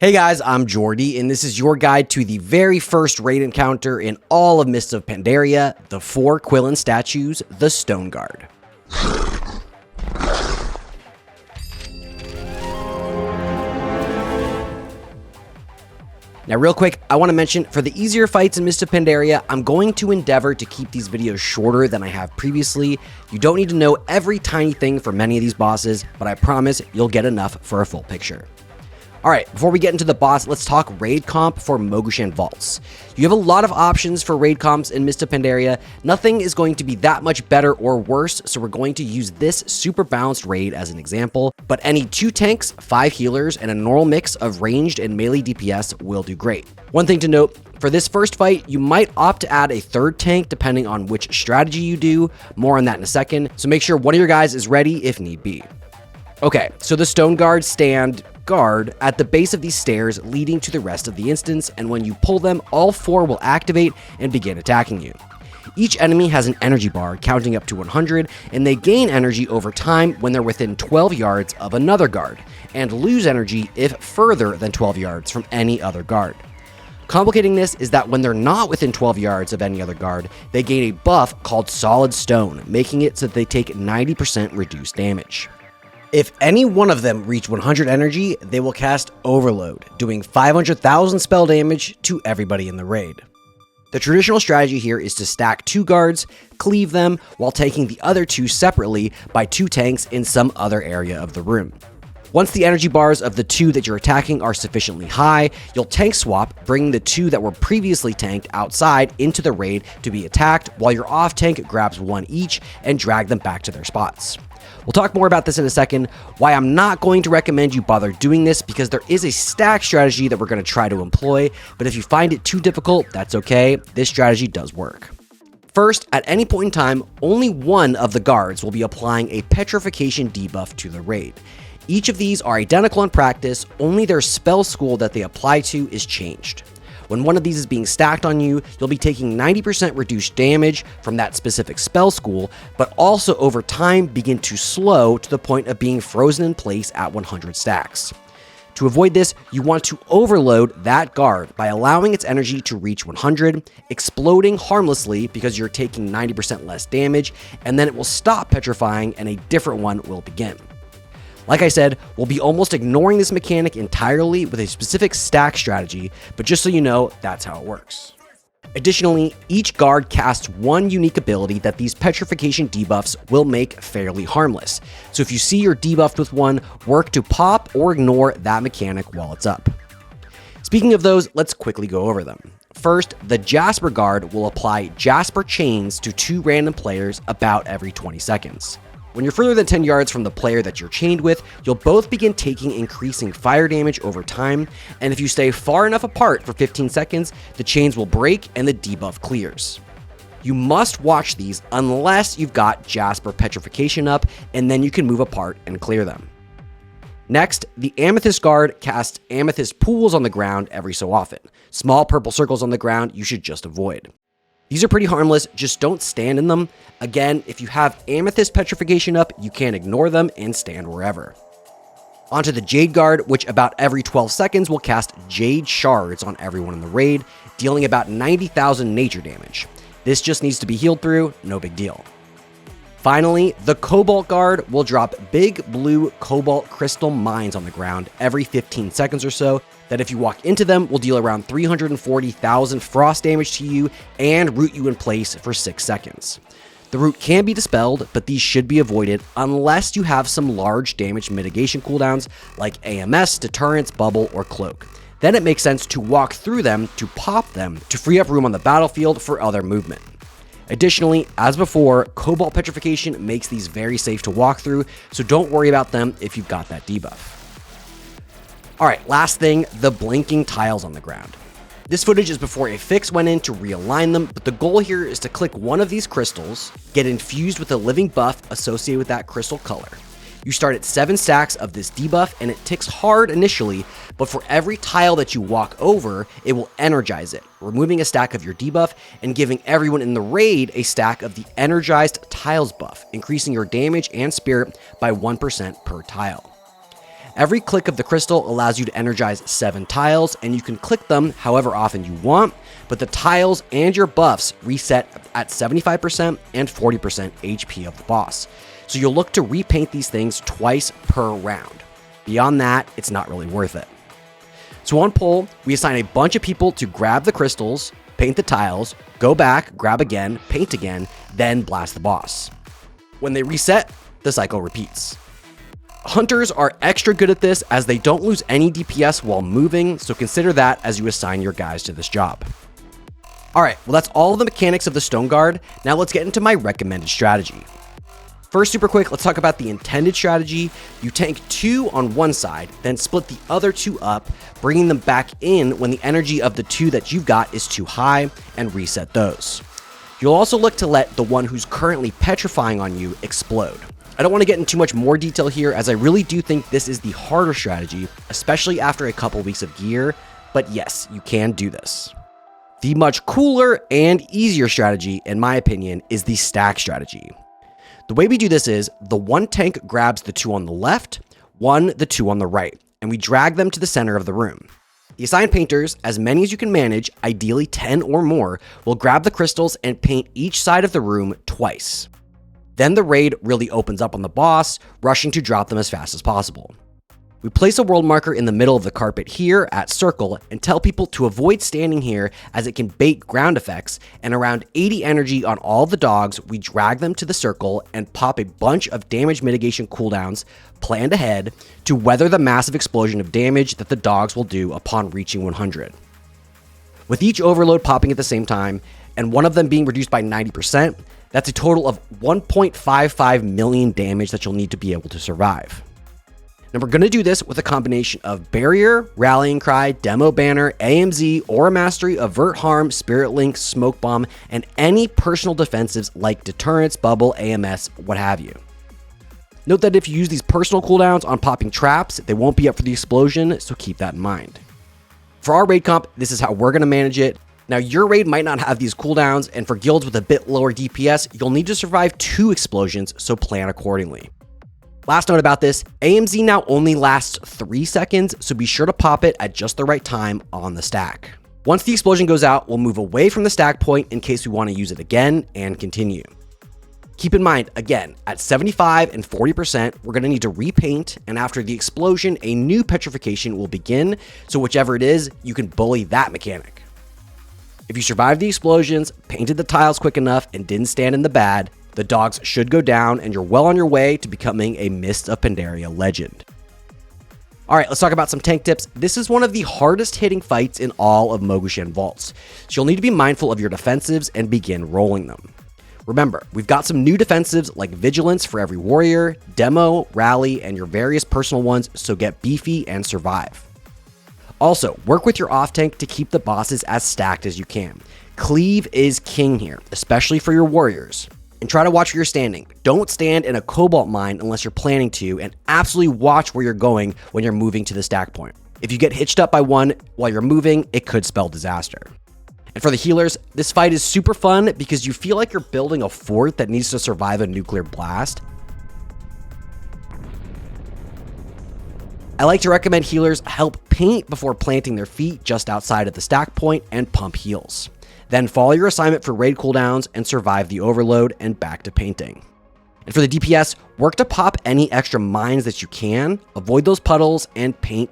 Hey guys, I'm Jordy, and this is your guide to the very first raid encounter in all of Mists of Pandaria, the 4 Quillen statues, the Stone Guard. Now real quick, I want to mention, for the easier fights in Mists of Pandaria, I'm going to endeavor to keep these videos shorter than I have previously. You don't need to know every tiny thing for many of these bosses, but I promise you'll get enough for a full picture. Alright, before we get into the boss, let's talk raid comp for Mogu'shan Vaults. You have a lot of options for raid comps in Mists of Pandaria. Nothing is going to be that much better or worse, so we're going to use this super balanced raid as an example, but any 2 tanks, 5 healers, and a normal mix of ranged and melee DPS will do great. One thing to note, for this first fight, you might opt to add a 3rd tank depending on which strategy you do, more on that in a second, so make sure one of your guys is ready if need be. Okay, so the Stone Guards stand guard at the base of these stairs leading to the rest of the instance, and when you pull them, all 4 will activate and begin attacking you. Each enemy has an energy bar counting up to 100, and they gain energy over time when they're within 12 yards of another guard, and lose energy if further than 12 yards from any other guard. Complicating this is that when they're not within 12 yards of any other guard, they gain a buff called Solid Stone, making it so that they take 90% reduced damage. If any one of them reach 100 energy, they will cast Overload, doing 500,000 spell damage to everybody in the raid. The traditional strategy here is to stack 2 guards, cleave them, while taking the other 2 separately by 2 tanks in some other area of the room. Once the energy bars of the 2 that you're attacking are sufficiently high, you'll tank swap, bringing the 2 that were previously tanked outside into the raid to be attacked, while your off tank grabs 1 each and drag them back to their spots. We'll talk more about this in a second, why I'm not going to recommend you bother doing this, because there is a stack strategy that we're going to try to employ, but if you find it too difficult, that's okay. This strategy does work. First, at any point in time, only one of the guards will be applying a petrification debuff to the raid. Each of these are identical in practice, only their spell school that they apply to is changed. When one of these is being stacked on you, you'll be taking 90% reduced damage from that specific spell school, but also over time begin to slow to the point of being frozen in place at 100 stacks. To avoid this, you want to overload that guard by allowing its energy to reach 100, exploding harmlessly because you're taking 90% less damage, and then it will stop petrifying and a different one will begin. Like I said, we'll be almost ignoring this mechanic entirely with a specific stack strategy, but just so you know, that's how it works. Additionally, each guard casts 1 unique ability that these petrification debuffs will make fairly harmless. So if you see you're debuffed with one, work to pop or ignore that mechanic while it's up. Speaking of those, let's quickly go over them. First, the Jasper guard will apply Jasper chains to 2 random players about every 20 seconds. When you're further than 10 yards from the player that you're chained with, you'll both begin taking increasing fire damage over time, and if you stay far enough apart for 15 seconds, the chains will break and the debuff clears. You must watch these unless you've got Jasper petrification up, and then you can move apart and clear them. Next, the Amethyst guard casts amethyst pools on the ground every so often. Small purple circles on the ground you should just avoid. These are pretty harmless, just don't stand in them. Again, if you have Amethyst petrification up, you can ignore them and stand wherever. Onto the Jade guard, which about every 12 seconds will cast Jade shards on everyone in the raid, dealing about 90,000 nature damage. This just needs to be healed through, no big deal. Finally, the Cobalt guard will drop big blue cobalt crystal mines on the ground every 15 seconds or so, that if you walk into them will deal around 340,000 frost damage to you and root you in place for 6 seconds. The root can be dispelled, but these should be avoided unless you have some large damage mitigation cooldowns like AMS, Deterrence, Bubble, or Cloak. Then it makes sense to walk through them to pop them to free up room on the battlefield for other movement. Additionally, as before, Cobalt petrification makes these very safe to walk through, so don't worry about them if you've got that debuff. Alright, last thing, the blinking tiles on the ground. This footage is before a fix went in to realign them, but the goal here is to click one of these crystals, get infused with a living buff associated with that crystal color. You start at 7 stacks of this debuff and it ticks hard initially, but for every tile that you walk over, it will energize it, removing a stack of your debuff and giving everyone in the raid a stack of the energized tiles buff, increasing your damage and spirit by 1% per tile. Every click of the crystal allows you to energize 7 tiles, and you can click them however often you want, but the tiles and your buffs reset at 75% and 40% HP of the boss. So you'll look to repaint these things twice per round. Beyond that, it's not really worth it. So on pull, we assign a bunch of people to grab the crystals, paint the tiles, go back, grab again, paint again, then blast the boss. When they reset, the cycle repeats. Hunters are extra good at this as they don't lose any DPS while moving, so consider that as you assign your guys to this job. Alright, well that's all of the mechanics of the Stone Guard. Now let's get into my recommended strategy. First, super quick, let's talk about the intended strategy. You tank 2 on one side, then split the other 2 up, bringing them back in when the energy of the 2 that you've got is too high, and reset those. You'll also look to let the one who's currently petrifying on you explode. I don't want to get into too much more detail here, as I really do think this is the harder strategy, especially after a couple weeks of gear, but yes, you can do this. The much cooler and easier strategy, in my opinion, is the stack strategy. The way we do this is, the one tank grabs the 2 on the left, the 2 on the right, and we drag them to the center of the room. The assigned painters, as many as you can manage, ideally 10 or more, will grab the crystals and paint each side of the room twice. Then the raid really opens up on the boss, rushing to drop them as fast as possible. We place a world marker in the middle of the carpet here at circle and tell people to avoid standing here as it can bait ground effects, and around 80 energy on all the dogs, we drag them to the circle and pop a bunch of damage mitigation cooldowns planned ahead to weather the massive explosion of damage that the dogs will do upon reaching 100. With each overload popping at the same time, and one of them being reduced by 90%, that's a total of 1.55 million damage that you'll need to be able to survive. Now we're going to do this with a combination of Barrier, Rallying Cry, Demo Banner, AMZ, Aura Mastery, Avert Harm, Spirit Link, Smoke Bomb, and any personal defensives like Deterrence, Bubble, AMS, what have you. Note that if you use these personal cooldowns on popping traps, they won't be up for the explosion, so keep that in mind. For our raid comp, this is how we're going to manage it. Now your raid might not have these cooldowns, and for guilds with a bit lower DPS, you'll need to survive 2 explosions, so plan accordingly. Last note about this, AMZ now only lasts 3 seconds, so be sure to pop it at just the right time on the stack. Once the explosion goes out, we'll move away from the stack point in case we want to use it again and continue. Keep in mind, again, at 75 and 40%, we're going to need to repaint, and after the explosion, a new petrification will begin, so whichever it is, you can bully that mechanic. If you survived the explosions, painted the tiles quick enough, and didn't stand in the bad, the dogs should go down, and you're well on your way to becoming a Mists of Pandaria legend. Alright, let's talk about some tank tips. This is one of the hardest hitting fights in all of Mogu'shan Vaults, so you'll need to be mindful of your defensives and begin rolling them. Remember, we've got some new defensives like Vigilance for every warrior, Demo, Rally, and your various personal ones, so get beefy and survive. Also, work with your off tank to keep the bosses as stacked as you can. Cleave is king here, especially for your warriors. And try to watch where you're standing. Don't stand in a cobalt mine unless you're planning to, and absolutely watch where you're going when you're moving to the stack point. If you get hitched up by one while you're moving, it could spell disaster. And for the healers, this fight is super fun because you feel like you're building a fort that needs to survive a nuclear blast. I like to recommend healers help paint before planting their feet just outside of the stack point and pump heals. Then follow your assignment for raid cooldowns and survive the overload and back to painting. And for the DPS, work to pop any extra mines that you can, avoid those puddles, and paint.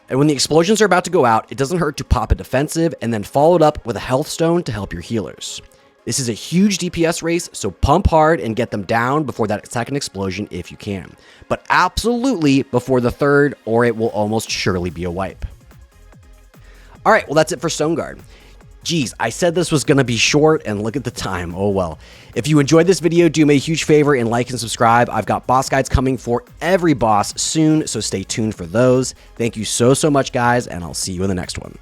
And when the explosions are about to go out, it doesn't hurt to pop a defensive and then follow it up with a health stone to help your healers. This is a huge DPS race, so pump hard and get them down before that second explosion if you can. But absolutely before the third, or it will almost surely be a wipe. Alright, well that's it for Stone Guard. Geez, I said this was going to be short, and look at the time. Oh well. If you enjoyed this video, do me a huge favor and like and subscribe. I've got boss guides coming for every boss soon, so stay tuned for those. Thank you so much, guys, and I'll see you in the next one.